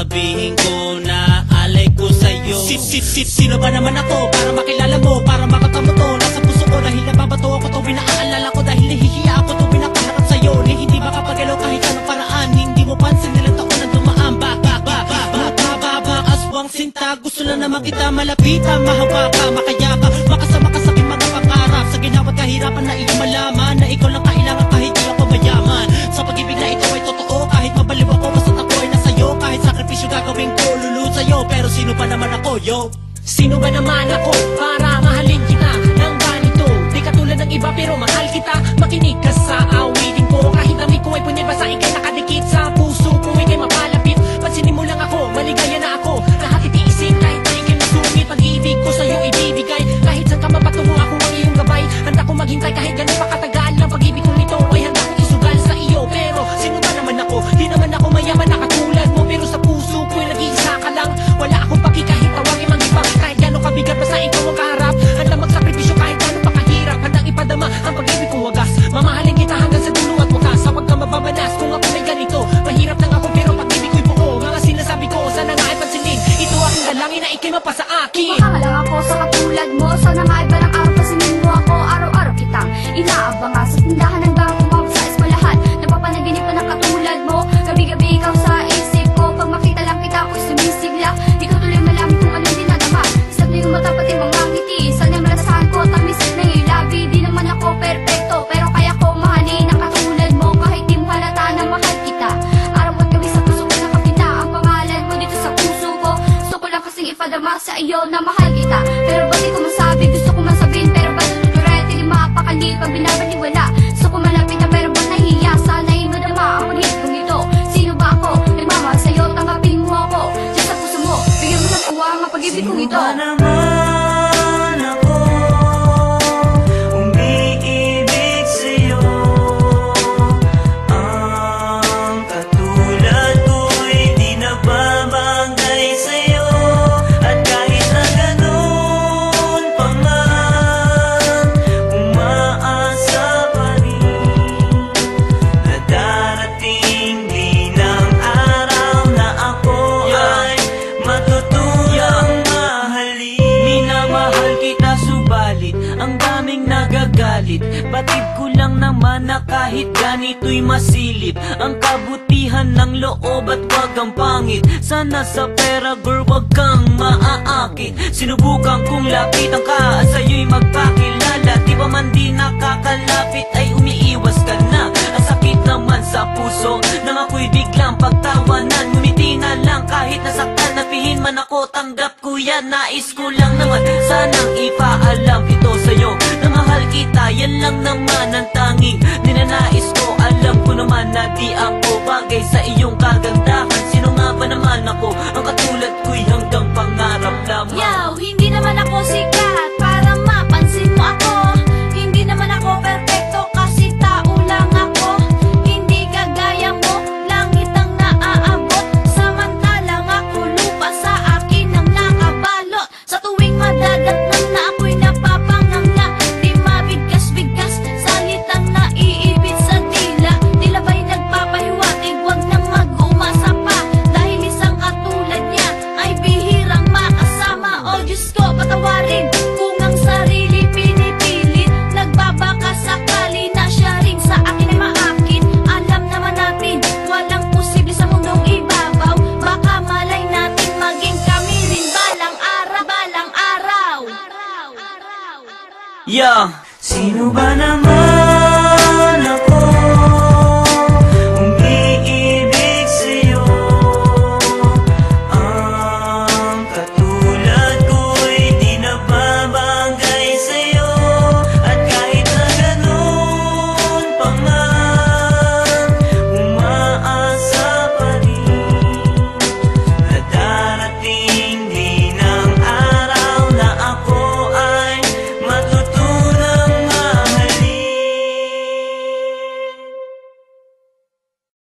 sasabihin ko na alay ko sa'yo. Sino ba naman ako para makilala mo, para makatamo to? Nasa puso ko dahil nababato ako tuwing naaalala ko, dahil nahihiya ako tuwing nakaharap sa'yo. Ni hindi makapagalaw kahit anong paraan, hindi mo pansin nilang taon na dumaan. Aswang sinta, gusto lang naman kita malapitan, mahawa ka, makaya ka, makasama ka sa aking mga pangarap. Sa ginawat kahirapan na iyong malaman na ikaw lang kailangan kahit di ako mayaman. Sa pag-ibig na ito ay totoo, kahit mabaliw ako, basta't ako ay nasa'yo. Kahit sakripisyo gagawin ko, lulod sa'yo. Pero sino ba naman ako, yo? Sino ba naman ako para mahalin kita ng ganito? Di katulad ng iba pero mahal kita. Makinig ka sa awitin ko, kahit dami ko ay punay, basta ikay nakadikit sa puso ko, ikay mapalapit. Pansinin mo lang ako, maligaya na ako. Lahat itiisin kahit na ikay masungit. Pag-ibig ko sa'yo ibibigay, kahit saan ka mapatungo ako ang iyong gabay. Handa ko maghintay kahit ganun pa katagal. Ang pag-ibig kong ito ay handa kong isugal sa iyo. Pero sino ba naman ako? Di naman ako mayaman na katulad mo, pero sa puso ko'y nag-iisa ka lang. Wala akong paki kahit tawagin mag-ibang, kahit gano'ng kabigat basta ikaw ang kaharap. Handa magsakripisyo kahit gano'ng pakahirap, handang ipadama ang pag-ibig kong wagas. Mamahalin kita hanggang sa dulo at wakas. Huwag ka mababanas kung ako may ganito. Mahirap lang ako pero pag-ibig ko'y buo. Mga sinasabi ko, sana nga ay pansinin. Ito aking dalangin na ikay mapasa akin. Makahalang ako sa katulad mo, sana nga ay barang araw pasinin mo ako. Araw-araw kitang inaabang sa tindahan hanggang kumawag sa eskwelahan. Napapanaginip pa ng katulad mo, gabi-gabi ikaw sa isip ko. Pag makita lang kita ako'y sumisigla, di ko tuloy malaman kung anong dinadama. Isang na yung mata pati mga ngiti, sana malasahan ko tamis na yung labi. Di naman ako perfecto, pero kaya ko mahalin ang katulad mo. Kahit di mo halata na mahal kita, araw at gabi sa puso ko nakakita ang pangalan mo dito sa puso ko. Gusto ko lang kasing ipadama sa iyo na mahal kita, pero ba't di ko masabi? Gusto ko masabihin pero ba't natuturet? Hindi mapakali pag binabaliwala. Gusto ko malapit na pero ba't nahihiya? Sana'y madama ang pag-ibig kong ito. Sino ba ako? Nagmamahal sa'yo, tanggapin mo ako. Diyan sa puso mo, bigyan mo ng uwang ang pag-ibig kong ito. Naman ako umiibig sa'yo. Ang katulad ko'y di nababagay sa'yo. At kahit na ganun pa man, umaasa pa rin na darating din ang araw na ako ay matutuyang mahalin. Minamahal kita subalit ang daming nagagalit. Batid ko lang naman na kahit ganito'y masilip ang kabutihan ng loob at wag ang pangit. Sana sa pera girl wag kang maaakit. Sinubukan kong lapitan ka, sa'yo'y magpakilala. Di ba man di nakakalapit ay umiiwas ka na. Ang sakit naman sa puso nang ako'y biglang pagtawanan. Ngumiti na lang kahit nasaktan, napihin man ako, tanggap ko yan. Nais ko lang naman sanang ipaalam ito sa'yo na mahal kita, yan lang naman ang tanging ninanais ko. Alam ko naman na di ako bagay sa iyong kagandahan. Sino nga ba naman ako? Ang katulad ko'y hanggang pangarap lamang. Yo, hindi naman ako sikat para mapansin mo ako. Hindi naman ako perfecto kasi tao lang ako. Hindi kagaya mo, langit ang naaabot. Samantalang ako lupa, sa akin ang nakabalot. Sa tuwing madadatnan na ako'y napapanganga. Di mabigas-bigas, salitang naiibig sa dila. Tila ba'y nagpapahiwatig, wag nang mag-umasa pa. Dahil isang katulad niya ay bihirang makasama. O Diyos ko, patawarin kung ang sarili pinipilit. Nagbabaka sakali na siya rin sa akin ay maakit. Alam naman natin, walang posible sa mundong ibabaw. Baka malay natin maging kami rin balang araw. Yeah, sino ba naman